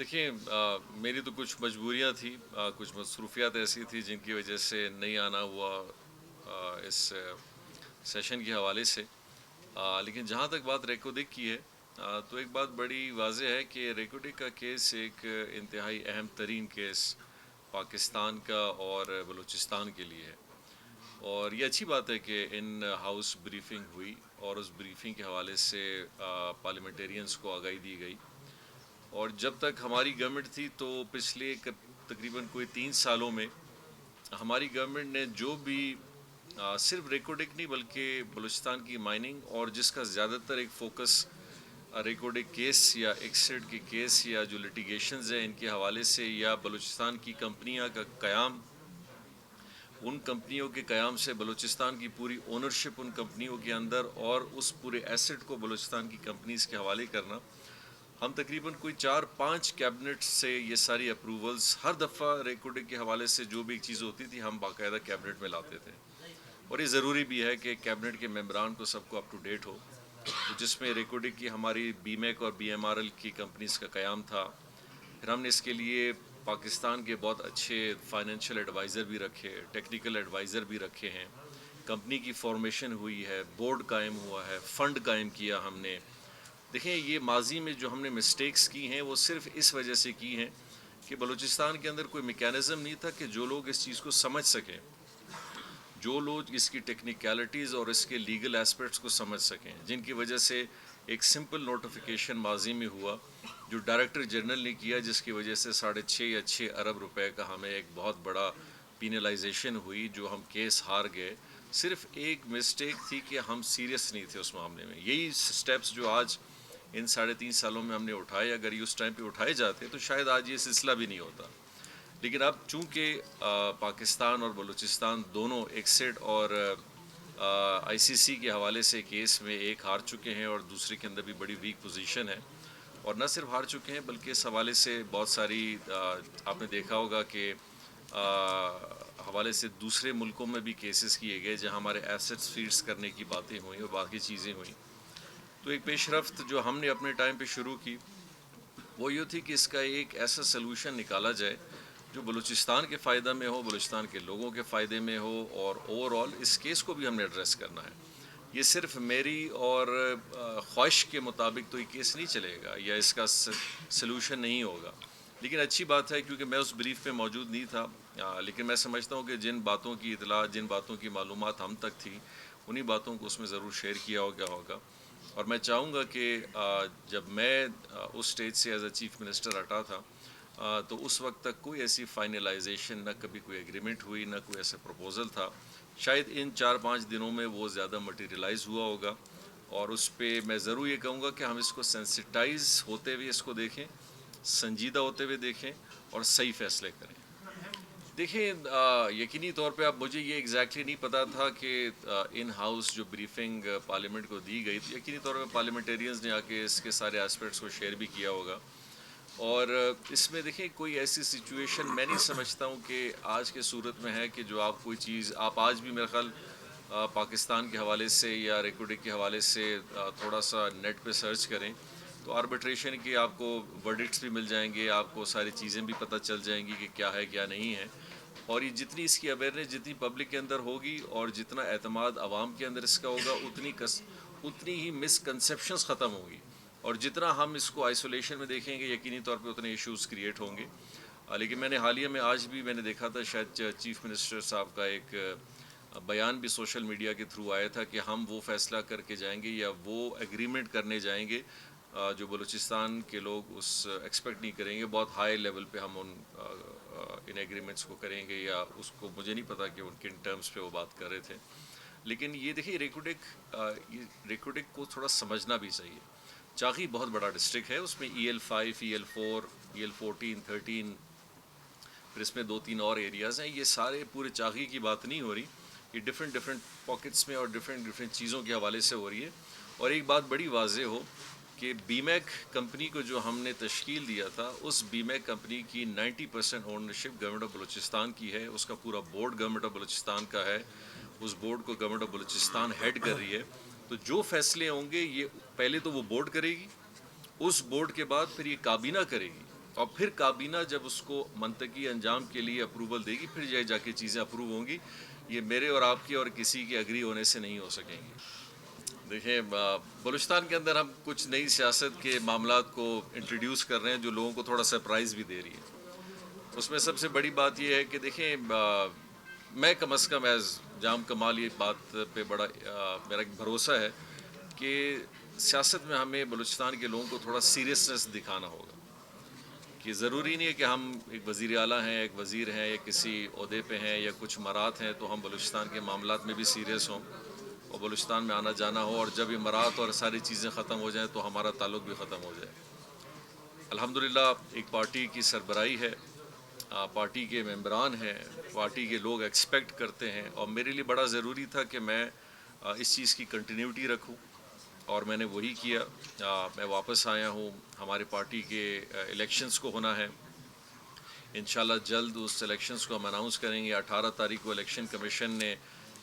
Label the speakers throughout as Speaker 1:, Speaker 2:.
Speaker 1: دیکھیں میری تو کچھ مجبوریاں تھیں، کچھ مصروفیات ایسی تھی جن کی وجہ سے نہیں آنا ہوا اس سیشن کے حوالے سے۔ لیکن جہاں تک بات ریکوڈک کی ہے، تو ایک بات بڑی واضح ہے کہ ریکوڈک کا کیس ایک انتہائی اہم ترین کیس پاکستان کا اور بلوچستان کے لیے ہے، اور یہ اچھی بات ہے کہ ان ہاؤس بریفنگ ہوئی اور اس بریفنگ کے حوالے سے پارلیمنٹیرینز کو آگاہی دی گئی۔ اور جب تک ہماری گورنمنٹ تھی تو پچھلے تقریباً کوئی 3 سالوں میں ہماری گورنمنٹ نے جو بھی صرف ریکوڈک نہیں بلکہ بلوچستان کی مائننگ، اور جس کا زیادہ تر ایک فوکس ریکوڈک کیس یا ایکسیڈ کے کیس یا جو لٹیگیشنز ہیں ان کے حوالے سے، یا بلوچستان کی کمپنیاں کا قیام، ان کمپنیوں کے قیام سے بلوچستان کی پوری اونرشپ ان کمپنیوں کے اندر اور اس پورے ایسٹ کو بلوچستان کی کمپنیز کے حوالے کرنا، ہم تقریباً کوئی 4-5 کیبنٹ سے یہ ساری اپروولز ہر دفعہ ریکوڈنگ کے حوالے سے جو بھی ایک چیز ہوتی تھی ہم باقاعدہ کیبنٹ میں لاتے تھے۔ اور یہ ضروری بھی ہے کہ کیبنٹ کے ممبران کو سب کو اپ ٹو ڈیٹ ہو، جس میں ریکوڈنگ کی ہماری بی میک اور بی ایم آر ایل کی کمپنیز کا قیام تھا۔ پھر ہم نے اس کے لیے پاکستان کے بہت اچھے فائنینشیل ایڈوائزر بھی رکھے، ٹیکنیکل ایڈوائزر بھی رکھے ہیں، کمپنی کی فارمیشن ہوئی ہے، بورڈ قائم ہوا ہے، فنڈ قائم کیا ہم نے۔ دیکھیں یہ ماضی میں جو ہم نے مسٹیکس کی ہیں وہ صرف اس وجہ سے کی ہیں کہ بلوچستان کے اندر کوئی میکینزم نہیں تھا کہ جو لوگ اس چیز کو سمجھ سکیں، جو لوگ اس کی ٹیکنیکلٹیز اور اس کے لیگل ایسپیکٹس کو سمجھ سکیں، جن کی وجہ سے ایک سمپل نوٹیفیکیشن ماضی میں ہوا جو ڈائریکٹر جنرل نے کیا، جس کی وجہ سے 6.5 روپے کا ہمیں ایک بہت بڑا پینلائزیشن ہوئی، جو ہم کیس ہار گئے۔ صرف ایک مسٹیک تھی کہ ہم سیریس نہیں تھے اس معاملے میں۔ یہی سٹیپس جو آج ان 3.5 سالوں میں ہم نے اٹھائے، اگر یہ اس ٹائم پہ اٹھائے جاتے تو شاید آج یہ سلسلہ بھی نہیں ہوتا۔ لیکن اب چونکہ پاکستان اور بلوچستان دونوں ایکسیڈ اور آئی سی سی کے حوالے سے کیس میں ایک ہار چکے ہیں اور دوسرے کے اندر بھی بڑی ویک پوزیشن ہے، اور نہ صرف ہار چکے ہیں بلکہ اس حوالے سے بہت ساری آپ نے دیکھا ہوگا کہ حوالے سے دوسرے ملکوں میں بھی کیسز کیے گئے جہاں ہمارے ایسٹس فریز کرنے کی باتیں ہوئیں اور باقی چیزیں ہوئیں۔ تو ایک پیش رفت جو ہم نے اپنے ٹائم پہ شروع کی وہ یہ تھی کہ اس کا ایک ایسا سلوشن نکالا جائے جو بلوچستان کے فائدہ میں ہو، بلوچستان کے لوگوں کے فائدے میں ہو، اور اوور آل اس کیس کو بھی ہم نے ایڈریس کرنا ہے۔ یہ صرف میری اور خواہش کے مطابق تو یہ کیس نہیں چلے گا یا اس کا سلوشن نہیں ہوگا، لیکن اچھی بات ہے کیونکہ میں اس بریف میں موجود نہیں تھا، لیکن میں سمجھتا ہوں کہ جن باتوں کی اطلاع، جن باتوں کی معلومات ہم تک تھی، انہی باتوں کو اس میں ضرور شیئر کیا ہوگا۔ اور میں چاہوں گا کہ جب میں اس سٹیج سے ایز اے چیف منسٹر ہٹا تھا تو اس وقت تک کوئی ایسی فائنلائزیشن، نہ کبھی کوئی ایگریمنٹ ہوئی، نہ کوئی ایسا پروپوزل تھا۔ شاید ان 4-5 دنوں میں وہ زیادہ مٹیریلائز ہوا ہوگا، اور اس پہ میں ضرور یہ کہوں گا کہ ہم اس کو سینسٹائز ہوتے ہوئے اس کو دیکھیں، سنجیدہ ہوتے ہوئے دیکھیں اور صحیح فیصلے کریں۔ دیکھیں یقینی طور پہ اب مجھے یہ ایگزیکٹلی نہیں پتا تھا کہ ان ہاؤس جو بریفنگ پارلیمنٹ کو دی گئی تھی، یقینی طور پہ پارلیمنٹیرینز نے آ کے اس کے سارے ایسپیکٹس کو شیئر بھی کیا ہوگا۔ اور اس میں دیکھیں کوئی ایسی سچویشن میں نہیں سمجھتا ہوں کہ آج کے صورت میں ہے کہ جو آپ کوئی چیز، آپ آج بھی میرے خیال پاکستان کے حوالے سے یا ریکوڈنگ کے حوالے سے تھوڑا سا نیٹ پہ سرچ کریں تو آربیٹریشن کے آپ کو ورڈکٹس بھی مل جائیں گے، آپ کو ساری چیزیں بھی پتہ چل جائیں گی کہ کیا ہے کیا نہیں ہے۔ اور یہ جتنی اس کی اویئرنیس جتنی پبلک کے اندر ہوگی اور جتنا اعتماد عوام کے اندر اس کا ہوگا، اتنی ہی مسکنسیپشنز ختم ہوگی، اور جتنا ہم اس کو آئسولیشن میں دیکھیں گے یقینی طور پہ اتنے ایشوز کریٹ ہوں گے۔ لیکن میں نے حالیہ میں آج بھی میں نے دیکھا تھا، شاید چیف منسٹر صاحب کا ایک بیان بھی سوشل میڈیا کے تھرو آیا تھا کہ ہم وہ فیصلہ کر کے جائیں گے یا وہ ایگریمنٹ کرنے جائیں گے جو بلوچستان کے لوگ اس ایکسپیکٹ نہیں کریں گے۔ بہت ہائی لیول پہ ہم ان ایگریمنٹس کو کریں گے، یا اس کو مجھے نہیں پتا کہ ان کن ٹرمز پہ وہ بات کر رہے تھے۔ لیکن یہ دیکھیے ریکوڈک کو تھوڑا سمجھنا بھی چاہیے۔ چاغی بہت بڑا ڈسٹرکٹ ہے، اس میں EL5، EL4، EL14، 13، پھر اس میں 2-3 اور ایریاز ہیں۔ یہ سارے پورے چاغی کی بات نہیں ہو رہی، یہ ڈفرینٹ پاکٹس میں اور ڈفرینٹ چیزوں کے حوالے سے ہو رہی ہے۔ اور ایک بات بڑی واضح ہو کہ بی میک کمپنی کو جو ہم نے تشکیل دیا تھا، اس بی میک کمپنی کی 90% اونرشپ گورنمنٹ آف بلوچستان کی ہے، اس کا پورا بورڈ گورنمنٹ آف بلوچستان کا ہے، اس بورڈ کو گورنمنٹ آف بلوچستان ہیڈ کر رہی ہے۔ تو جو فیصلے ہوں گے یہ پہلے تو وہ بورڈ کرے گی، اس بورڈ کے بعد پھر یہ کابینہ کرے گی، اور پھر کابینہ جب اس کو منطقی انجام کے لیے اپروول دے گی پھر جا کے چیزیں اپروو ہوں گی. یہ میرے اور آپ کی اور کسی کے اگری ہونے سے نہیں ہو سکیں گی. دیکھیں بلوچستان کے اندر ہم کچھ نئی سیاست کے معاملات کو انٹروڈیوس کر رہے ہیں جو لوگوں کو تھوڑا سرپرائز بھی دے رہی ہے. اس میں سب سے بڑی بات یہ ہے کہ دیکھیں میں کم از کم ایز جام کمال یہ بات پہ بڑا میرا ایک بھروسہ ہے کہ سیاست میں ہمیں بلوچستان کے لوگوں کو تھوڑا سیریسنس دکھانا ہوگا. کہ ضروری نہیں ہے کہ ہم ایک وزیر اعلیٰ ہیں, ایک وزیر ہیں, یا کسی عہدے پہ ہیں, یا کچھ مرات ہیں تو ہم بلوچستان کے معاملات میں بھی سیریس ہوں اور بلوچستان میں آنا جانا ہو, اور جب یہ مرات اور ساری چیزیں ختم ہو جائیں تو ہمارا تعلق بھی ختم ہو جائے. الحمدللہ ایک پارٹی کی سربراہی ہے, پارٹی کے ممبران ہیں, پارٹی کے لوگ ایکسپیکٹ کرتے ہیں, اور میرے لیے بڑا ضروری تھا کہ میں اس چیز کی کنٹینیوٹی رکھوں, اور میں نے وہی کیا. میں واپس آیا ہوں. ہمارے پارٹی کے الیکشنز کو ہونا ہے انشاءاللہ جلد. اس الیکشنز کو ہم اناؤنس کریں گے. 18 تاریخ کو الیکشن کمیشن نے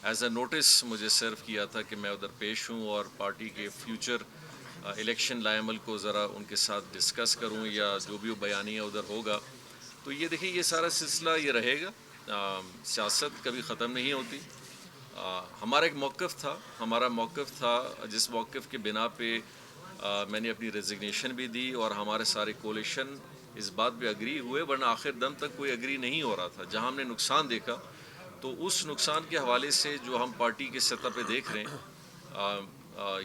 Speaker 1: ایز اے نوٹس مجھے سرو کیا تھا کہ میں ادھر پیش ہوں اور پارٹی کے فیوچر الیکشن لائعمل کو ذرا ان کے ساتھ ڈسکس کروں, یا جو بھی بیانیہ ادھر ہوگا. تو یہ دیکھیں یہ سارا سلسلہ یہ رہے گا. سیاست کبھی ختم نہیں ہوتی. ہمارا ایک موقف تھا جس موقف کے بنا پہ میں نے اپنی ریزگنیشن بھی دی, اور ہمارے سارے کولیشن اس بات پہ اگری ہوئے, ورنہ آخر دم تک کوئی اگری نہیں ہو رہا تھا. جہاں ہم نے نقصان دیکھا تو اس نقصان کے حوالے سے جو ہم پارٹی کے سطح پہ دیکھ رہے ہیں,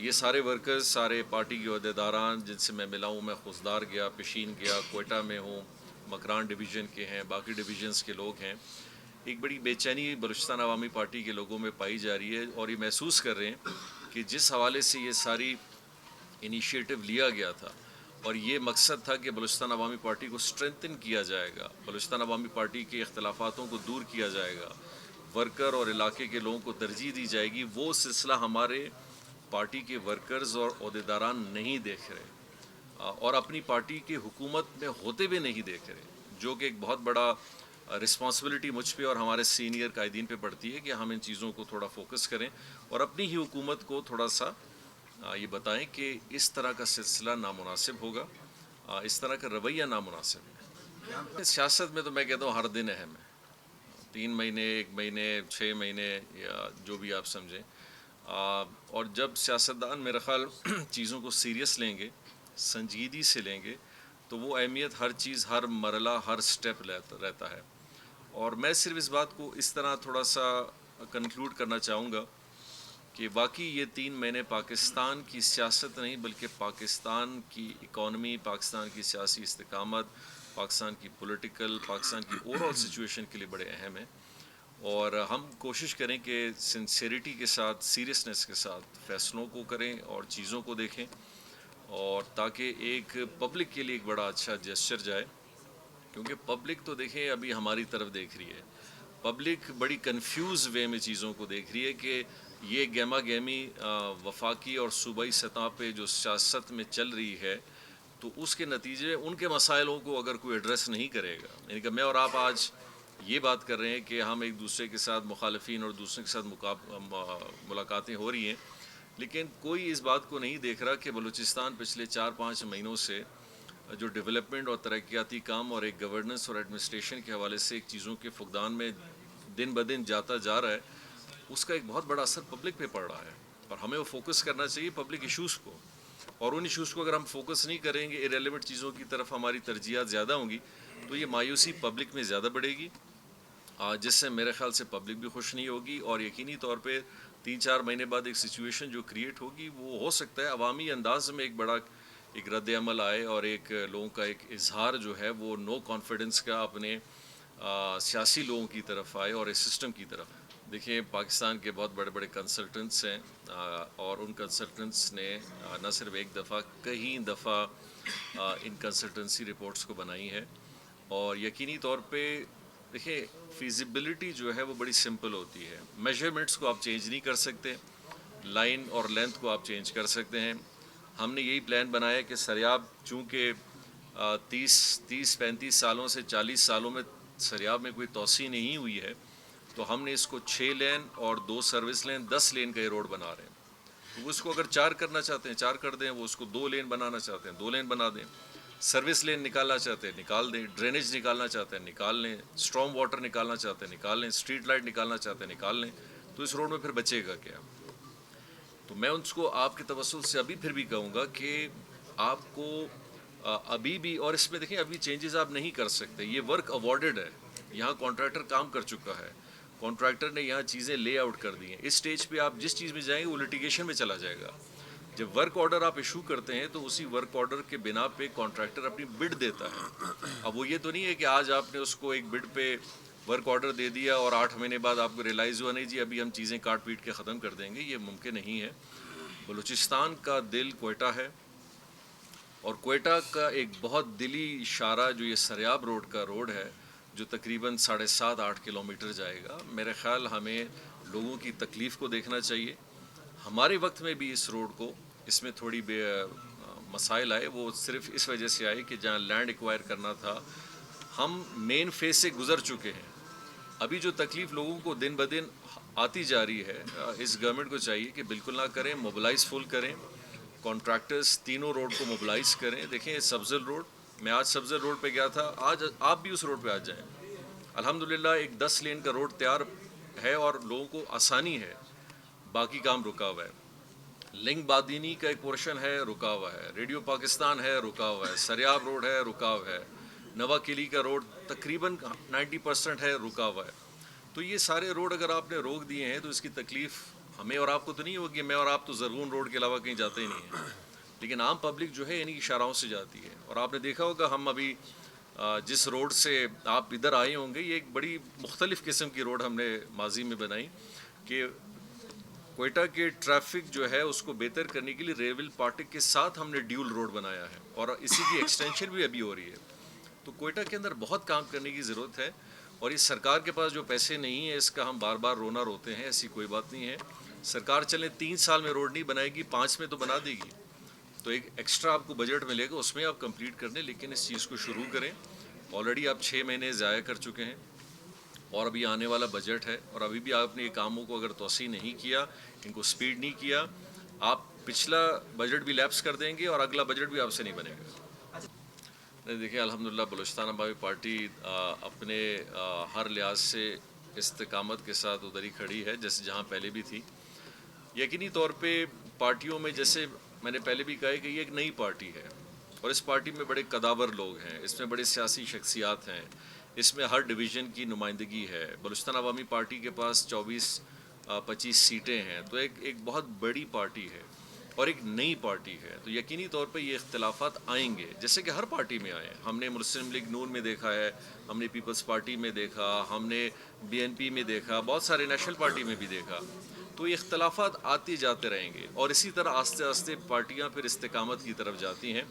Speaker 1: یہ سارے ورکرز, سارے پارٹی کے عہدیداران جن سے میں ملا ہوں, میں خضدار گیا, پشین گیا, کوئٹہ میں ہوں, مکران ڈویژن کے ہیں, باقی ڈویژنز کے لوگ ہیں. ایک بڑی بے چینی بلوچستان عوامی پارٹی کے لوگوں میں پائی جا رہی ہے, اور یہ محسوس کر رہے ہیں کہ جس حوالے سے یہ ساری انیشیٹو لیا گیا تھا, اور یہ مقصد تھا کہ بلوچستان عوامی پارٹی کو سٹرینتھن کیا جائے گا, بلوچستان عوامی پارٹی کے اختلافاتوں کو دور کیا جائے گا, ورکر اور علاقے کے لوگوں کو ترجیح دی جائے گی, وہ سلسلہ ہمارے پارٹی کے ورکرز اور عہدیداران نہیں دیکھ رہے, اور اپنی پارٹی کی حکومت میں ہوتے ہوئے نہیں دیکھ رہے, جو کہ ایک بہت بڑا رسپانسبلٹی مجھ پہ اور ہمارے سینئر قائدین پہ پڑتی ہے کہ ہم ان چیزوں کو تھوڑا فوکس کریں, اور اپنی ہی حکومت کو تھوڑا سا یہ بتائیں کہ اس طرح کا سلسلہ نامناسب ہوگا, اس طرح کا رویہ نامناسب ہے. سیاست میں تو میں کہتا ہوں ہر دن اہم ہے, 3 مہینے, 1 مہینے, 6 مہینے, یا جو بھی آپ سمجھیں. اور جب سیاستدان میرا خیال چیزوں کو سیریس لیں گے, سنجیدگی سے لیں گے, تو وہ اہمیت ہر چیز, ہر مرحلہ, ہر سٹیپ رہتا ہے. اور میں صرف اس بات کو اس طرح تھوڑا سا کنکلوڈ کرنا چاہوں گا کہ واقعی یہ 3 مہینے پاکستان کی سیاست نہیں بلکہ پاکستان کی اکانومی, پاکستان کی سیاسی استقامت, پاکستان کی پولیٹیکل, پاکستان کی اوورآل سچویشن کے لیے بڑے اہم ہیں. اور ہم کوشش کریں کہ سنسیریٹی کے ساتھ, سیریسنس کے ساتھ فیصلوں کو کریں اور چیزوں کو دیکھیں, اور تاکہ ایک پبلک کے لیے ایک بڑا اچھا جیسچر جائے. کیونکہ پبلک تو دیکھیں ابھی ہماری طرف دیکھ رہی ہے, پبلک بڑی کنفیوز وے میں چیزوں کو دیکھ رہی ہے کہ یہ گہما گہمی وفاقی اور صوبائی سطح پہ جو سیاست میں چل رہی ہے, تو اس کے نتیجے ان کے مسائلوں کو اگر کوئی ایڈریس نہیں کرے گا, یعنی کہ میں اور آپ آج یہ بات کر رہے ہیں کہ ہم ایک دوسرے کے ساتھ مخالفین اور دوسرے کے ساتھ ملاقاتیں ہو رہی ہیں, لیکن کوئی اس بات کو نہیں دیکھ رہا کہ بلوچستان پچھلے 4-5 مہینوں سے جو ڈیولپمنٹ اور ترقیاتی کام اور ایک گورننس اور ایڈمنسٹریشن کے حوالے سے ایک چیزوں کے فقدان میں دن بدن جاتا جا رہا ہے, اس کا ایک بہت بڑا اثر پبلک پہ پڑ رہا ہے. اور ہمیں وہ فوکس کرنا چاہیے پبلک ایشوز کو, اور ان ایشوز کو اگر ہم فوکس نہیں کریں گے, ارریلیونٹ چیزوں کی طرف ہماری ترجیحات زیادہ ہوں گی, تو یہ مایوسی پبلک میں زیادہ بڑھے گی, جس سے میرے خیال سے پبلک بھی خوش نہیں ہوگی. اور یقینی طور پہ 3-4 مہینے بعد ایک سچویشن جو کریٹ ہوگی وہ ہو سکتا ہے عوامی انداز میں ایک بڑا ایک رد عمل آئے, اور ایک لوگوں کا ایک اظہار جو ہے وہ نو کانفیڈنس کا اپنے سیاسی لوگوں کی طرف آئے اور اس سسٹم کی طرف. دیکھیں پاکستان کے بہت بڑے بڑے کنسلٹنٹس ہیں, اور ان کنسلٹنٹس نے نہ صرف ایک دفعہ, کئی دفعہ ان کنسلٹنسی رپورٹس کو بنائی ہے. اور یقینی طور پہ دیکھیں فیزیبلٹی جو ہے وہ بڑی سمپل ہوتی ہے, میجرمنٹس کو آپ چینج نہیں کر سکتے, لائن اور لینتھ کو آپ چینج کر سکتے ہیں. ہم نے یہی پلان بنایا کہ سریاب چونکہ 30-35 سالوں سے 40 سالوں میں سریاب میں کوئی توسیع نہیں ہوئی ہے, تو ہم نے اس کو 6 لین اور 2 سروس لین 10 لین کا یہ روڈ بنا رہے ہیں. وہ اس کو اگر 4 کرنا چاہتے ہیں 4 کر دیں, وہ اس کو 2 لین بنانا چاہتے ہیں 2 لین بنا دیں. سروس لین نکالنا چاہتے ہیں نکال دیں, ڈرینیج نکالنا چاہتے ہیں نکال لیں, اسٹرام واٹر نکالنا چاہتے ہیں نکال لیں, اسٹریٹ لائٹ نکالنا چاہتے ہیں نکال لیں. تو اس روڈ میں پھر بچے گا کیا؟ تو میں ان کو آپ کے توسل سے ابھی پھر بھی کہوں گا کہ آپ کو ابھی بھی, اور اس میں دیکھیں ابھی چینجز آپ نہیں کر سکتے, یہ ورک اوارڈڈ ہے, یہاں کانٹریکٹر کام کر چکا ہے, کانٹریکٹر نے یہاں چیزیں لے آؤٹ کر دی ہیں. اس سٹیج پہ آپ جس چیز میں جائیں گے وہ لٹیگیشن میں چلا جائے گا. جب ورک آرڈر آپ ایشو کرتے ہیں تو اسی ورک آرڈر کے بنا پہ کانٹریکٹر اپنی بڈ دیتا ہے. اب وہ یہ تو نہیں ہے کہ آج آپ نے اس کو ایک بڈ پہ ورک آرڈر دے دیا اور 8 مہینے بعد آپ کو ریلائز ہوا نہیں جی ابھی ہم چیزیں کاٹ پیٹ کے ختم کر دیں گے, یہ ممکن نہیں ہے. بلوچستان کا دل کوئٹہ ہے, اور کوئٹہ کا ایک بہت دلی اشارہ جو یہ سریاب روڈ کا روڈ ہے جو تقریباً 7.5-8 کلومیٹر جائے گا, میرے خیال ہمیں لوگوں کی تکلیف کو دیکھنا چاہیے. ہمارے وقت میں بھی اس روڈ کو اس میں تھوڑی مسائل آئے, وہ صرف اس وجہ سے آئے کہ جہاں لینڈ ایکوائر کرنا تھا ہم مین فیز سے گزر چکے ہیں. ابھی جو تکلیف لوگوں کو دن بدن آتی جا رہی ہے, اس گورنمنٹ کو چاہیے کہ بالکل نہ کریں, موبلائز فل کریں, کانٹریکٹرز تینوں روڈ کو موبلائز کریں. دیکھیں سبزل روڈ, میں آج سبزل روڈ پہ گیا تھا, آج آپ بھی اس روڈ پہ آ جائیں, الحمدللہ ایک 10 لین کا روڈ تیار ہے اور لوگوں کو آسانی ہے, باقی کام رکا ہوا ہے. لنگ بادینی کا ایک پورشن ہے رکا ہوا ہے, ریڈیو پاکستان ہے رکا ہوا ہے, سریاب روڈ ہے رکا ہوا ہے, نوا کلی کا روڈ تقریباً 90% ہے رکا ہوا ہے. تو یہ سارے روڈ اگر آپ نے روک دیے ہیں تو اس کی تکلیف ہمیں اور آپ کو تو نہیں ہوگی, میں اور آپ تو زرغون روڈ کے علاوہ کہیں جاتے ہی نہیں ہیں, لیکن عام پبلک جو ہے انہیں اشاروں سے جاتی ہے. اور آپ نے دیکھا ہوگا ہم ابھی جس روڈ سے آپ ادھر آئے ہوں گے, یہ ایک بڑی مختلف قسم کی روڈ ہم نے ماضی میں بنائی کہ کوئٹہ کے ٹریفک جو ہے اس کو بہتر کرنے کے لیے ریول پارٹک کے ساتھ ہم نے ڈیول روڈ بنایا ہے, اور اسی کی ایکسٹینشن بھی ابھی ہو رہی ہے. تو کوئٹہ کے اندر بہت کام کرنے کی ضرورت ہے, اور اس سرکار کے پاس جو پیسے نہیں ہیں اس کا ہم بار بار رونا روتے ہیں, ایسی کوئی بات نہیں ہے. سرکار چلے 3 سال میں روڈ نہیں بنائے گی, 5 میں تو بنا دے گی, تو ایک ایکسٹرا آپ کو بجٹ ملے گا, اس میں آپ کمپلیٹ کر دیں, لیکن اس چیز کو شروع کریں. آلریڈی آپ 6 مہینے ضائع کر چکے ہیں, اور ابھی آنے والا بجٹ ہے, اور ابھی بھی آپ نے یہ کاموں کو اگر توسیع نہیں کیا, ان کو سپیڈ نہیں کیا, آپ پچھلا بجٹ بھی لیپس کر دیں گے اور اگلا بجٹ بھی آپ سے نہیں بنے گا. دیکھیں الحمدللہ بلوچستان عوامی پارٹی اپنے ہر لحاظ سے استقامت کے ساتھ ادھر ہی کھڑی ہے جیسے جہاں پہلے بھی تھی. یقینی طور پہ پارٹیوں میں جیسے میں نے پہلے بھی کہا ہے کہ یہ ایک نئی پارٹی ہے, اور اس پارٹی میں بڑے قداور لوگ ہیں, اس میں بڑے سیاسی شخصیات ہیں, اس میں ہر ڈویژن کی نمائندگی ہے. بلوچستان عوامی پارٹی کے پاس 24-25 سیٹیں ہیں, تو ایک بہت بڑی پارٹی ہے اور ایک نئی پارٹی ہے. تو یقینی طور پہ یہ اختلافات آئیں گے جیسے کہ ہر پارٹی میں آئے. ہم نے مسلم لیگ نون میں دیکھا ہے, ہم نے پیپلز پارٹی میں دیکھا, ہم نے BNP میں دیکھا, بہت سارے نیشنل پارٹی میں بھی دیکھا. تو یہ اختلافات آتے جاتے رہیں گے, اور اسی طرح آہستہ آہستہ پارٹیاں پھر استقامت کی طرف جاتی ہیں.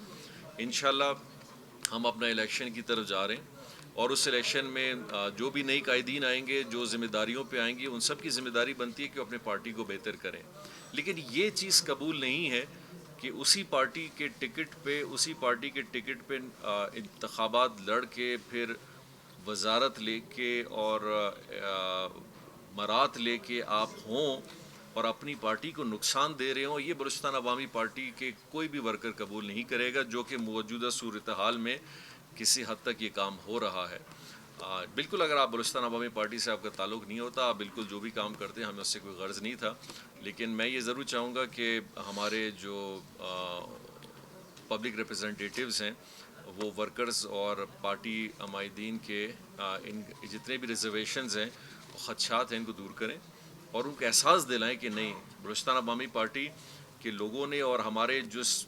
Speaker 1: انشاءاللہ ہم اپنا الیکشن کی طرف جا رہے ہیں, اور اس الیکشن میں جو بھی نئی قائدین آئیں گے, جو ذمہ داریوں پہ آئیں گے, ان سب کی ذمہ داری بنتی ہے کہ وہ اپنے پارٹی کو بہتر کریں. لیکن یہ چیز قبول نہیں ہے کہ اسی پارٹی کے ٹکٹ پہ انتخابات لڑ کے پھر وزارت لے کے اور مرات لے کے آپ ہوں اور اپنی پارٹی کو نقصان دے رہے ہوں. یہ بلوچستان عوامی پارٹی کے کوئی بھی ورکر قبول نہیں کرے گا, جو کہ موجودہ صورتحال میں کسی حد تک یہ کام ہو رہا ہے. بالکل اگر آپ بلوچستان عوامی پارٹی سے آپ کا تعلق نہیں ہوتا, آپ بالکل جو بھی کام کرتے ہیں ہمیں اس سے کوئی غرض نہیں تھا, لیکن میں یہ ضرور چاہوں گا کہ ہمارے جو پبلک ریپرزنٹیٹیوز ہیں وہ ورکرز اور پارٹی عمائدین کے ان جتنے بھی ریزرویشنز ہیں, خدشات ہیں, ان کو دور کریں اور ان کو احساس دلائیں کہ نہیں, بلوچستان عوامی پارٹی کے لوگوں نے اور ہمارے جس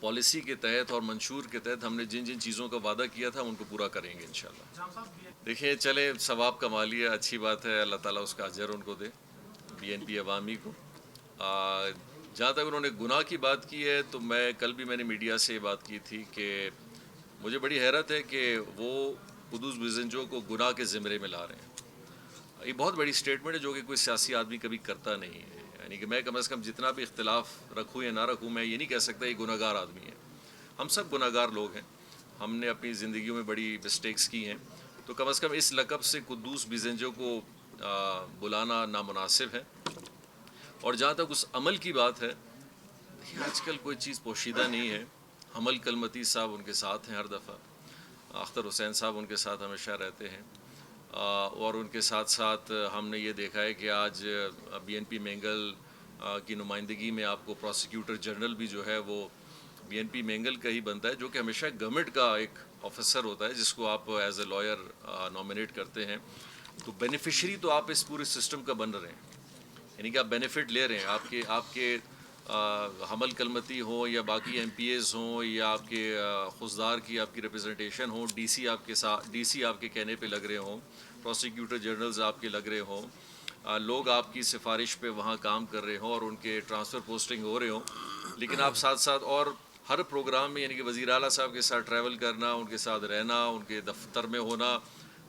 Speaker 1: پالیسی کے تحت اور منشور کے تحت ہم نے جن جن چیزوں کا وعدہ کیا تھا ان کو پورا کریں گے انشاءاللہ. دیکھیں چلے ثواب کما لیا, اچھی بات ہے, اللہ تعالیٰ اس کا اجر ان کو دے, BNP عوامی کو. جہاں تک انہوں نے گناہ کی بات کی ہے, تو کل بھی میں نے میڈیا سے یہ بات کی تھی کہ مجھے بڑی حیرت ہے کہ وہ قدوس بزنجو کو گناہ کے زمرے میں لا رہے ہیں. یہ بہت بڑی سٹیٹمنٹ ہے جو کہ کوئی سیاسی آدمی کبھی کرتا نہیں ہے. یعنی کہ میں کم از کم جتنا بھی اختلاف رکھوں یا نہ رکھوں, میں یہ نہیں کہہ سکتا یہ گناہ گار آدمی ہے. ہم سب گناہ گار لوگ ہیں, ہم نے اپنی زندگیوں میں بڑی مسٹیکس کی ہیں, تو کم از کم اس لقب سے قدوس بزنجو کو بلانا نامناسب ہے. اور جہاں تک اس عمل کی بات ہے, آج کل کوئی چیز پوشیدہ نہیں ہے. حمل کلمتی صاحب ان کے ساتھ ہیں ہر دفعہ، اختر حسین صاحب ان کے ساتھ ہمیشہ رہتے ہیں، اور ان کے ساتھ ساتھ ہم نے یہ دیکھا ہے کہ آج بی این پی مینگل کی نمائندگی میں آپ کو پروسیکیوٹر جنرل بھی جو ہے وہ بی این پی مینگل کا ہی بنتا ہے، جو کہ ہمیشہ گورنمنٹ کا ایک آفیسر ہوتا ہے جس کو آپ ایز اے لائر نامنیٹ کرتے ہیں. تو بینیفیشری تو آپ اس پورے سسٹم کا بن رہے ہیں، یعنی کہ آپ بینیفٹ لے رہے ہیں. آپ کے حمل کلمتی ہوں یا باقی ایم پی ایز ہوں یا آپ کے خزدار کی آپ کی ریپرزنٹیشن ہوں، ڈی سی آپ کے کہنے پہ لگ رہے ہوں، پروسیکیوٹر جنرلز آپ کے لگ رہے ہوں، لوگ آپ کی سفارش پہ وہاں کام کر رہے ہوں اور ان کے ٹرانسفر پوسٹنگ ہو رہے ہوں، لیکن آپ ساتھ ساتھ اور ہر پروگرام میں یعنی کہ وزیر اعلیٰ صاحب کے ساتھ ٹریول کرنا، ان کے ساتھ رہنا، ان کے دفتر میں ہونا،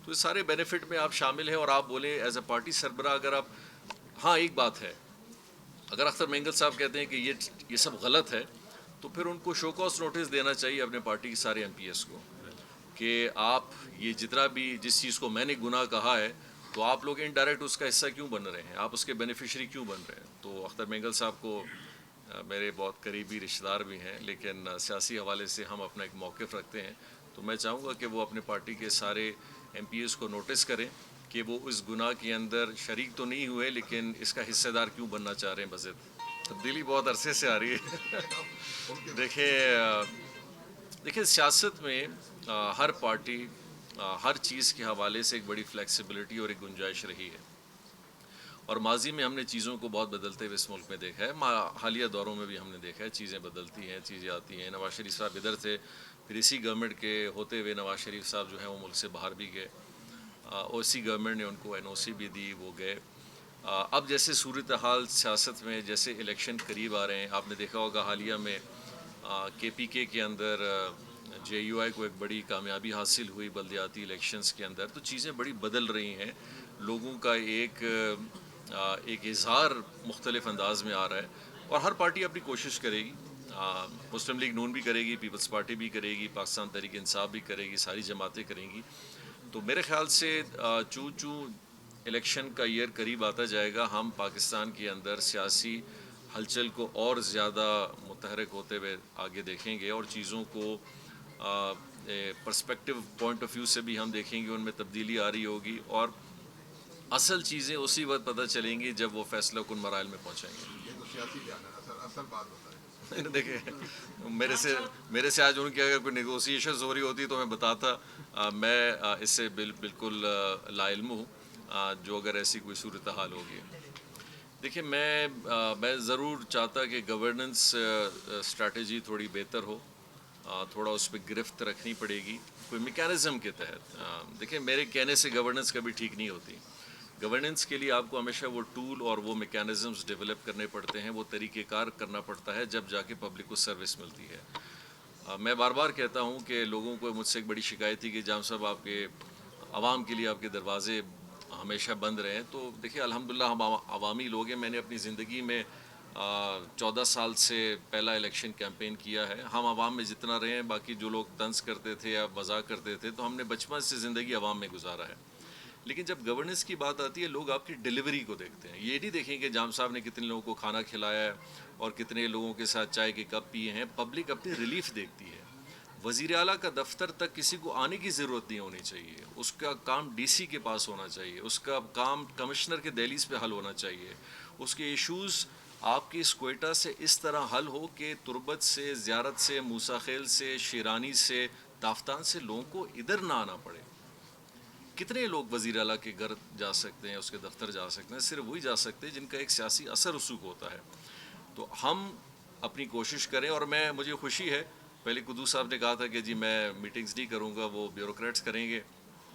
Speaker 1: تو یہ سارے بینیفٹ میں آپ شامل ہیں. اور آپ بولیں ایز اے پارٹی سربراہ، اگر آپ، ہاں ایک بات ہے، اگر اختر مینگل صاحب کہتے ہیں کہ یہ سب غلط ہے تو پھر ان کو شو کاز نوٹس دینا چاہیے اپنے پارٹی کے سارے ایم پی ایس کو کہ آپ یہ جتنا بھی جس چیز کو میں نے گناہ کہا ہے تو آپ لوگ انڈائریکٹ اس کا حصہ کیوں بن رہے ہیں، آپ اس کے بینیفیشری کیوں بن رہے ہیں. تو اختر مینگل صاحب کو میرے بہت قریبی رشتہ دار بھی ہیں، لیکن سیاسی حوالے سے ہم اپنا ایک موقف رکھتے ہیں. تو میں چاہوں گا کہ وہ اپنے پارٹی کے سارے ایم پی ایس کو نوٹس کریں کہ وہ اس گناہ کے اندر شریک تو نہیں ہوئے لیکن اس کا حصہ دار کیوں بننا چاہ رہے ہیں بضد. تبدیلی بہت عرصے سے آ رہی ہے. دیکھیں سیاست میں ہر پارٹی ہر چیز کے حوالے سے ایک بڑی فلیکسیبلٹی اور ایک گنجائش رہی ہے، اور ماضی میں ہم نے چیزوں کو بہت بدلتے ہوئے اس ملک میں دیکھا ہے. حالیہ دوروں میں بھی ہم نے دیکھا ہے چیزیں بدلتی ہیں، چیزیں آتی ہیں. نواز شریف صاحب ادھر تھے، پھر اسی گورنمنٹ کے ہوتے ہوئے نواز شریف صاحب جو ہیں وہ ملک سے باہر بھی گئے، اور اسی گورنمنٹ نے ان کو این او سی بھی دی، وہ گئے. اب جیسے صورتحال سیاست میں جیسے الیکشن قریب آ رہے ہیں، آپ نے دیکھا ہوگا حالیہ میں کے پی کے اندر جے یو آئی کو ایک بڑی کامیابی حاصل ہوئی بلدیاتی الیکشنز کے اندر. تو چیزیں بڑی بدل رہی ہیں، لوگوں کا ایک اظہار مختلف انداز میں آ رہا ہے، اور ہر پارٹی اپنی کوشش کرے گی. مسلم لیگ نون بھی کرے گی، پیپلز پارٹی بھی کرے گی، پاکستان تحریک انصاف بھی کرے گی، ساری جماعتیں کریں گی. تو میرے خیال سے چوں الیکشن کا ایئر قریب آتا جائے گا، ہم پاکستان کے اندر سیاسی ہلچل کو اور زیادہ متحرک ہوتے ہوئے آگے دیکھیں گے، اور چیزوں کو پرسپیکٹیو پوائنٹ آف ویو سے بھی ہم دیکھیں گے، ان میں تبدیلی آ رہی ہوگی، اور اصل چیزیں اسی وقت پتہ چلیں گی جب وہ فیصلہ کن مراحل میں پہنچیں گے.
Speaker 2: یہ تو سیاسی بیان ہے، اصل بات بتائیں.
Speaker 1: دیکھیں میرے سے آج ان کی اگر کوئی نیگوسیشنز ہو رہی ہوتی تو میں بتاتا. میں اس سے بالکل لا علم ہوں جو اگر ایسی کوئی صورتحال ہوگی. دیکھیں میں ضرور چاہتا کہ گورننس اسٹریٹجی تھوڑی بہتر ہو، تھوڑا اس پہ گرفت رکھنی پڑے گی کوئی میکینزم کے تحت. دیکھیں میرے کہنے سے گورننس کبھی ٹھیک نہیں ہوتی. گورننس کے لیے آپ کو ہمیشہ وہ ٹول اور وہ میکینزمز ڈیولپ کرنے پڑتے ہیں، وہ طریقہ کار کرنا پڑتا ہے، جب جا کے پبلک کو سروس ملتی ہے. میں بار بار کہتا ہوں کہ لوگوں کو مجھ سے ایک بڑی شکایت تھی کہ جام صاحب آپ کے عوام کے لیے آپ کے دروازے ہمیشہ بند رہے ہیں. تو دیکھیں الحمدللہ ہم عوامی لوگ ہیں. میں نے اپنی زندگی میں 14 سال سے پہلا الیکشن کیمپین کیا ہے. ہم عوام میں جتنا رہے ہیں، باقی جو لوگ طنز کرتے تھے یا مذاق کرتے تھے، تو ہم نے بچپن سے زندگی عوام میں گزارا ہے. لیکن جب گورننس کی بات آتی ہے، لوگ آپ کی ڈیلیوری کو دیکھتے ہیں. یہ نہیں دیکھیں کہ جام صاحب نے کتنے لوگوں کو کھانا کھلایا ہے اور کتنے لوگوں کے ساتھ چائے کے کپ پیے ہیں. پبلک اپنی ریلیف دیکھتی ہے. وزیر اعلیٰ کا دفتر تک کسی کو آنے کی ضرورت نہیں ہونی چاہیے. اس کا کام ڈی سی کے پاس ہونا چاہیے، اس کا کام کمشنر کے دہلیز پہ حل ہونا چاہیے. اس کے ایشوز آپ کی اس کوئٹہ سے اس طرح حل ہو کہ تربت سے، زیارت سے، موسیٰ خیل سے، شیرانی سے، تافتان سے لوگوں کو ادھر نہ آنا پڑے. کتنے لوگ وزیر اعلیٰ کے گھر جا سکتے ہیں، اس کے دفتر جا سکتے ہیں؟ صرف وہی جا سکتے ہیں جن کا ایک سیاسی اثر رسوخ ہوتا ہے. تو ہم اپنی کوشش کریں. اور مجھے خوشی ہے، پہلے قدوس صاحب نے کہا تھا کہ جی میں میٹنگز نہیں کروں گا، وہ بیوروکریٹس کریں گے،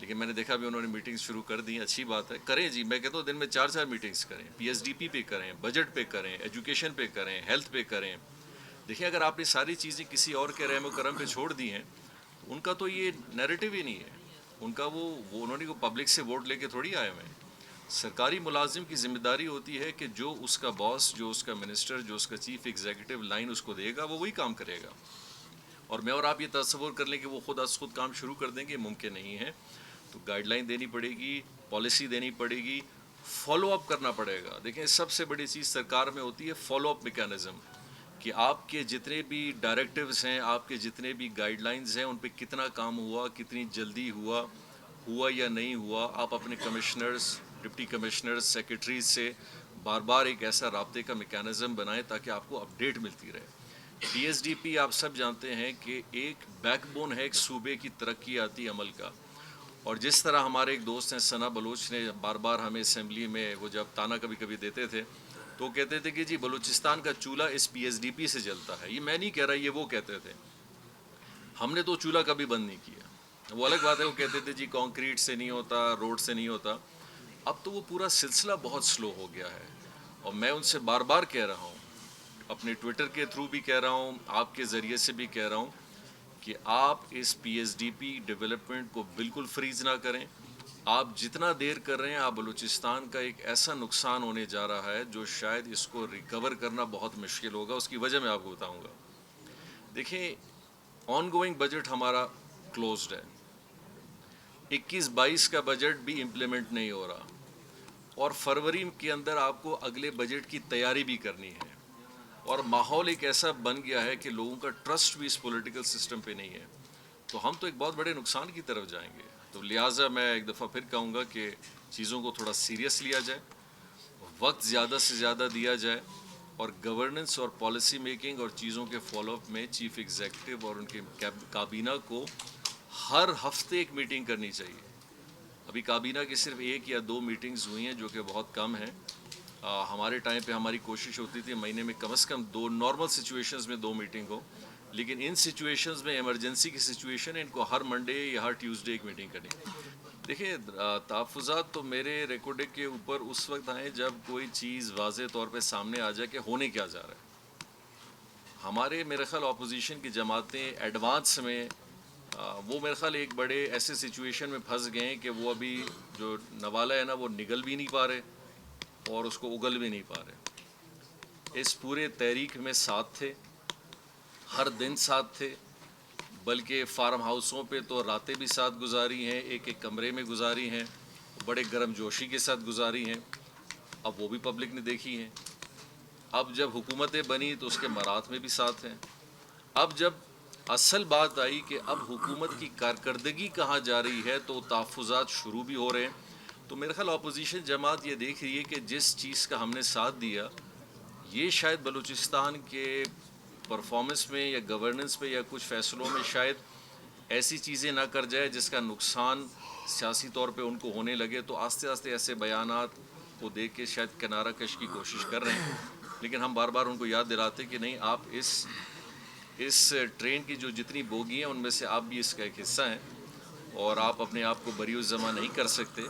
Speaker 1: لیکن میں نے دیکھا بھی انہوں نے میٹنگز شروع کر دی. اچھی بات ہے، کریں جی. میں کہتا ہوں دن میں 4 میٹنگز کریں. پی ایس ڈی پی پہ کریں، بجٹ پہ کریں، ایجوکیشن پہ کریں، ہیلتھ پہ کریں. دیکھیں اگر آپ نے ساری چیزیں کسی اور کے رحم و کرم پہ چھوڑ دی ہیں، ان کا تو یہ نیریٹو ہی نہیں ہے. ان کا وہ انہوں نے پبلک سے ووٹ لے کے تھوڑی آئے ہوئے ہیں. سرکاری ملازم کی ذمہ داری ہوتی ہے کہ جو اس کا باس، جو اس کا منسٹر، جو اس کا چیف ایگزیکٹو لائن اس کو دے گا، وہ وہی کام کرے گا. اور میں اور آپ یہ تصور کر لیں کہ وہ خود از خود کام شروع کر دیں گے، ممکن نہیں ہے. تو گائیڈ لائن دینی پڑے گی، پالیسی دینی پڑے گی، فالو اپ کرنا پڑے گا. دیکھیں سب سے بڑی چیز سرکار میں ہوتی ہے فالو اپ میکینزم، کہ آپ کے جتنے بھی ڈائریکٹیوز ہیں، آپ کے جتنے بھی گائیڈ لائنز ہیں، ان پہ کتنا کام ہوا، کتنی جلدی ہوا یا نہیں ہوا. آپ اپنے کمشنرز، ڈپٹی کمشنرز، سیکرٹریز سے بار بار ایک ایسا رابطے کا میکانزم بنائیں تاکہ آپ کو اپڈیٹ ملتی رہے. پی ایس ڈی پی آپ سب جانتے ہیں کہ ایک بیک بون ہے ایک صوبے کی ترقیاتی عمل کا. اور جس طرح ہمارے ایک دوست ہیں ثنا بلوچ نے بار بار ہمیں اسمبلی میں وہ جب تانا کبھی کبھی دیتے تھے تو کہتے تھے کہ جی بلوچستان کا چولہا اس پی ایس ڈی پی سے جلتا ہے. یہ میں نہیں کہہ رہا، یہ وہ کہتے تھے. ہم نے تو چولہا کبھی بند نہیں کیا. وہ الگ بات ہے، وہ کہتے تھے جی کانکریٹ سے نہیں ہوتا، روڈ سے نہیں ہوتا. اب تو وہ پورا سلسلہ بہت سلو ہو گیا ہے. اور میں ان سے بار بار کہہ رہا ہوں، اپنے ٹویٹر کے تھرو بھی کہہ رہا ہوں، آپ کے ذریعے سے بھی کہہ رہا ہوں کہ آپ اس P S D P development کو بالکل فریز نہ کریں. آپ جتنا دیر کر رہے ہیں، آپ بلوچستان کا ایک ایسا نقصان ہونے جا رہا ہے جو شاید اس کو ریکور کرنا بہت مشکل ہوگا. اس کی وجہ میں آپ کو بتاؤں گا. دیکھیں، آن گوئنگ بجٹ ہمارا کلوزڈ ہے. 21-22 کا بجٹ بھی امپلیمنٹ نہیں ہو رہا، اور فروری کے اندر آپ کو اگلے بجٹ کی تیاری بھی کرنی ہے. اور ماحول ایک ایسا بن گیا ہے کہ لوگوں کا ٹرسٹ بھی اس پولیٹیکل سسٹم پہ نہیں ہے. تو ہم تو ایک بہت بڑے نقصان کی طرف جائیں گے. تو لہٰذا میں ایک دفعہ پھر کہوں گا کہ چیزوں کو تھوڑا سیریس لیا جائے، وقت زیادہ سے زیادہ دیا جائے، اور گورننس اور پالیسی میکنگ اور چیزوں کے فالو اپ میں چیف ایگزیکٹو اور ان کے کابینہ کو ہر ہفتے ایک میٹنگ کرنی چاہیے. ابھی کابینہ کی صرف 1 یا 2 میٹنگز ہوئی ہیں جو کہ بہت کم ہیں. ہمارے ٹائم پہ ہماری کوشش ہوتی تھی مہینے میں کم از کم 2 نارمل سچویشنز میں 2 میٹنگ ہو. لیکن ان سچویشنز میں ایمرجنسی کی سچویشن ہے، ان کو ہر منڈے یا ہر ٹیوزڈے ایک میٹنگ کرنی. دیکھیں، تحفظات تو میرے ریکارڈ کے اوپر اس وقت آئیں جب کوئی چیز واضح طور پہ سامنے آ جائے کہ ہونے کیا جا رہا ہے. ہمارے میرے خیال اپوزیشن کی جماعتیں ایڈوانس میں وہ میرے خیال ایک بڑے ایسے سچویشن میں پھنس گئے ہیں کہ وہ ابھی جو نوالا ہے نا وہ نگل بھی نہیں پا رہے اور اس کو اگل بھی نہیں پا رہے. اس پورے تحریک میں ساتھ تھے، ہر دن ساتھ تھے، بلکہ فارم ہاؤسوں پہ تو راتیں بھی ساتھ گزاری ہیں، ایک ایک کمرے میں گزاری ہیں، بڑے گرم جوشی کے ساتھ گزاری ہیں. اب وہ بھی پبلک نے دیکھی ہیں. اب جب حکومتیں بنی تو اس کے مرات میں بھی ساتھ ہیں. اب جب اصل بات آئی کہ اب حکومت کی کارکردگی کہاں جا رہی ہے تو تحفظات شروع بھی ہو رہے ہیں. تو میرے خیال اپوزیشن جماعت یہ دیکھ رہی ہے کہ جس چیز کا ہم نے ساتھ دیا یہ شاید بلوچستان کے پرفارمنس میں یا گورننس میں یا کچھ فیصلوں میں شاید ایسی چیزیں نہ کر جائے جس کا نقصان سیاسی طور پہ ان کو ہونے لگے. تو آہستہ آہستہ ایسے بیانات کو دیکھ کے شاید کنارہ کش کی کوشش کر رہے ہیں. لیکن ہم بار بار ان کو یاد دلاتے کہ نہیں، آپ اس ٹرین کی جو جتنی بوگی ہیں ان میں سے آپ بھی اس کا ایک حصہ ہیں اور آپ اپنے آپ کو بری الزامہ نہیں کر سکتے.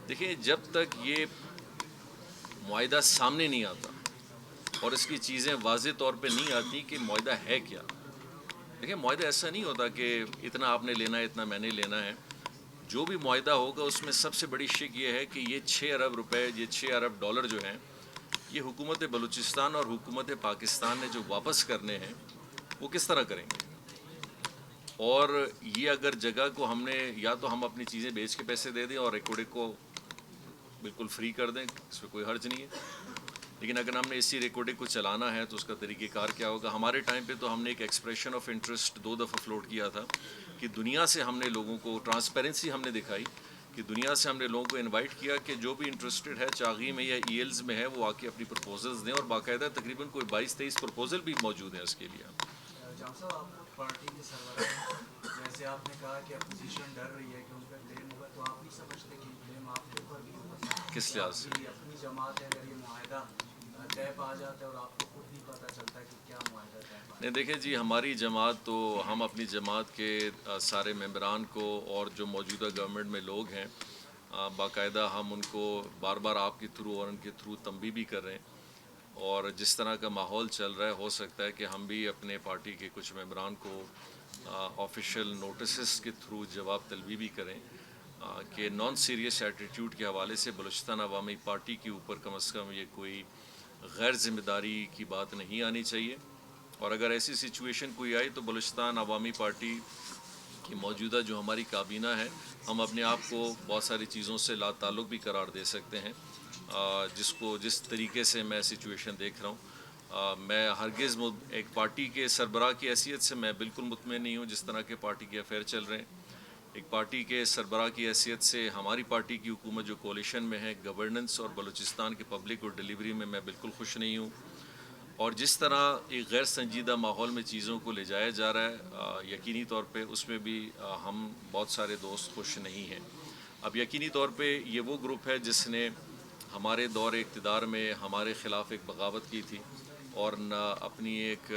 Speaker 1: دیکھیں، جب تک یہ معاہدہ سامنے نہیں آتا اور اس کی چیزیں واضح طور پہ نہیں آتی کہ معاہدہ ہے کیا. دیکھیں، معاہدہ ایسا نہیں ہوتا کہ اتنا آپ نے لینا ہے اتنا میں نے لینا ہے. جو بھی معاہدہ ہوگا اس میں سب سے بڑی شک یہ ہے کہ یہ 6 ارب روپے، یہ 6 ارب ڈالر جو ہیں، یہ حکومت بلوچستان اور حکومت پاکستان نے جو واپس کرنے ہیں وہ کس طرح کریں گے. اور یہ اگر جگہ کو ہم نے یا تو ہم اپنی چیزیں بیچ کے پیسے دے دیں اور ریکارڈ کو بالکل فری کر دیں، اس میں کوئی حرج نہیں ہے. لیکن اگر ہم نے اسی ریکارڈنگ کو چلانا ہے تو اس کا طریقہ کار کیا ہوگا. ہمارے ٹائم پہ تو ہم نے ایک ایکسپریشن آف انٹرسٹ 2 دفعہ فلوٹ کیا تھا کہ دنیا سے ہم نے لوگوں کو ٹرانسپیرنسی ہم نے دکھائی کہ دنیا سے ہم نے لوگوں کو انوائٹ کیا کہ جو بھی انٹرسٹڈ ہے چاغی میں یا ای ایلز میں ہے وہ آ کے اپنی پرپوزلز دیں. اور باقاعدہ تقریباً کوئی 22-23 پرپوزل بھی موجود ہیں اس کے لیے.
Speaker 3: جام صاحب، آپ کو پارٹی کے سربراہ جیسے آپ نے کہا کہ اپوزیشن ڈر رہی ہے کہ ان کا کلیم ہوگا، تو آپ نہیں سمجھتے کہ کلیم آپ کے اوپر بھی ہوگا؟
Speaker 1: کس لحاظ سے؟
Speaker 3: اپنی جماعت ہے، اگر یہ معاہدہ طے پا جاتا ہے اور آپ کو خود نہیں پتہ چلتا ہے کہ کیا معاہدہ طے پا.
Speaker 1: نہیں، دیکھیں جی، ہماری جماعت تو ہم اپنی جماعت کے سارے ممبران کو اور جو موجودہ گورنمنٹ میں لوگ ہیں باقاعدہ ہم ان کو بار بار آپ کے تھرو اور ان کے تھرو تنبیہ بھی کر رہے ہیں. اور جس طرح کا ماحول چل رہا ہے ہو سکتا ہے کہ ہم بھی اپنے پارٹی کے کچھ ممبران کو آفیشیل نوٹسز کے تھرو جواب طلبی بھی کریں کہ نان سیریس ایٹیٹیوڈ کے حوالے سے بلوچستان عوامی پارٹی کے اوپر کم از کم یہ کوئی غیر ذمہ داری کی بات نہیں آنی چاہیے. اور اگر ایسی سچویشن کوئی آئی تو بلوچستان عوامی پارٹی کی موجودہ جو ہماری کابینہ ہے، ہم اپنے آپ کو بہت ساری چیزوں سے لا تعلق بھی قرار دے سکتے ہیں جس طریقے سے میں سچویشن دیکھ رہا ہوں. میں ہرگز ایک پارٹی کے سربراہ کی حیثیت سے میں بالکل مطمئن نہیں ہوں جس طرح کے پارٹی کے افیئر چل رہے ہیں. ایک پارٹی کے سربراہ کی حیثیت سے ہماری پارٹی کی حکومت جو کولیشن میں ہے گورننس اور بلوچستان کی پبلک اور ڈیلیوری میں بالکل خوش نہیں ہوں. اور جس طرح ایک غیر سنجیدہ ماحول میں چیزوں کو لے جایا جا رہا ہے یقینی طور پہ اس میں بھی ہم بہت سارے دوست خوش نہیں ہیں. اب یقینی طور پہ یہ وہ گروپ ہے جس نے ہمارے دور اقتدار میں ہمارے خلاف ایک بغاوت کی تھی اور اپنی ایک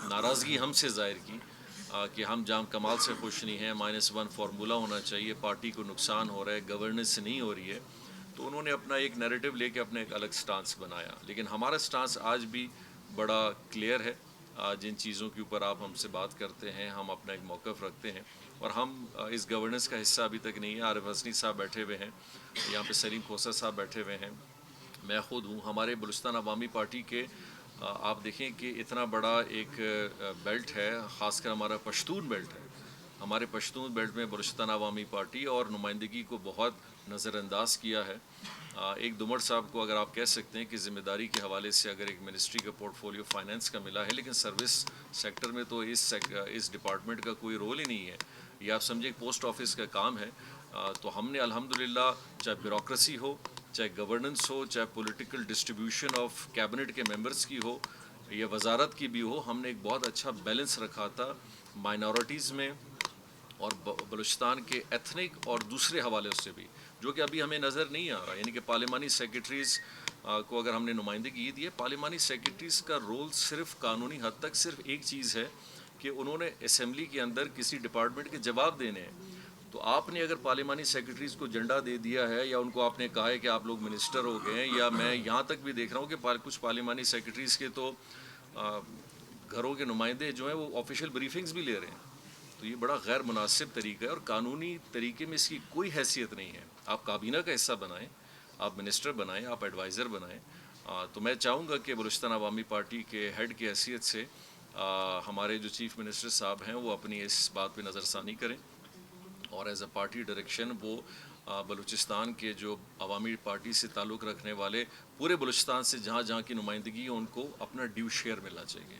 Speaker 1: ناراضگی ہم سے ظاہر کی کہ ہم جام کمال سے خوش نہیں ہیں, -1 فارمولہ ہونا چاہیے, پارٹی کو نقصان ہو رہا ہے, گورننس نہیں ہو رہی ہے. تو انہوں نے اپنا ایک نیریٹو لے کے اپنا ایک الگ سٹانس بنایا. لیکن ہمارا سٹانس آج بھی بڑا کلیئر ہے. جن چیزوں کے اوپر آپ ہم سے بات کرتے ہیں ہم اپنا ایک موقف رکھتے ہیں اور ہم اس گورننس کا حصہ ابھی تک نہیں ہے. عارف حسنی صاحب بیٹھے ہوئے ہیں, یہاں پہ سلیم کھوسہ صاحب بیٹھے ہوئے ہیں, میں خود ہوں. ہمارے بلوچستان عوامی پارٹی کے آپ دیکھیں کہ اتنا بڑا ایک بیلٹ ہے, خاص کر ہمارا پشتون بیلٹ ہے. ہمارے پشتون بیلٹ میں بلوچستان عوامی پارٹی اور نمائندگی کو بہت نظر انداز کیا ہے. ایک دمڑ صاحب کو اگر آپ کہہ سکتے ہیں کہ ذمہ داری کے حوالے سے اگر ایک منسٹری کا پورٹ فولیو فائنانس کا ملا ہے, لیکن سروس سیکٹر میں تو اس ڈپارٹمنٹ کا کوئی رول ہی نہیں ہے. یہ آپ سمجھیں پوسٹ آفس کا کام ہے. تو ہم نے الحمدللہ چاہے بیوروکریسی ہو, چاہے گورننس ہو, چاہے پولیٹیکل ڈسٹریبیوشن آف کیبنٹ کے ممبرز کی ہو یا وزارت کی بھی ہو, ہم نے ایک بہت اچھا بیلنس رکھا تھا مائنورٹیز میں اور بلوچستان کے ایتھنک اور دوسرے حوالے سے بھی, جو کہ ابھی ہمیں نظر نہیں آ رہا. یعنی کہ پارلیمانی سیکرٹریز کو اگر ہم نے نمائندگی دی ہے, پارلیمانی سیکرٹریز کا رول صرف قانونی حد تک صرف ایک چیز ہے کہ انہوں نے اسمبلی کے اندر کسی ڈپارٹمنٹ کے جواب دینے ہیں. تو آپ نے اگر پارلیمانی سیکرٹریز کو جھنڈا دے دیا ہے یا ان کو آپ نے کہا ہے کہ آپ لوگ منسٹر ہو گئے ہیں, یا میں یہاں تک بھی دیکھ رہا ہوں کہ کچھ پارلیمانی سیکرٹریز کے تو گھروں کے نمائندے جو ہیں وہ آفیشیل بریفنگز بھی لے رہے ہیں. تو یہ بڑا غیر مناسب طریقہ ہے اور قانونی طریقے میں اس کی کوئی حیثیت نہیں ہے. آپ کابینہ کا حصہ بنائیں, آپ منسٹر بنائیں, آپ ایڈوائزر بنائیں. تو میں چاہوں گا کہ بلوچستان عوامی پارٹی کے ہیڈ کی حیثیت سے ہمارے جو چیف منسٹر صاحب ہیں وہ اپنی اس بات پہ نظر ثانی کریں اور ایز اے پارٹی ڈائریکشن وہ بلوچستان کے جو عوامی پارٹی سے تعلق رکھنے والے پورے بلوچستان سے جہاں جہاں کی نمائندگی ہے ان کو اپنا ڈیو شیئر ملنا چاہیے.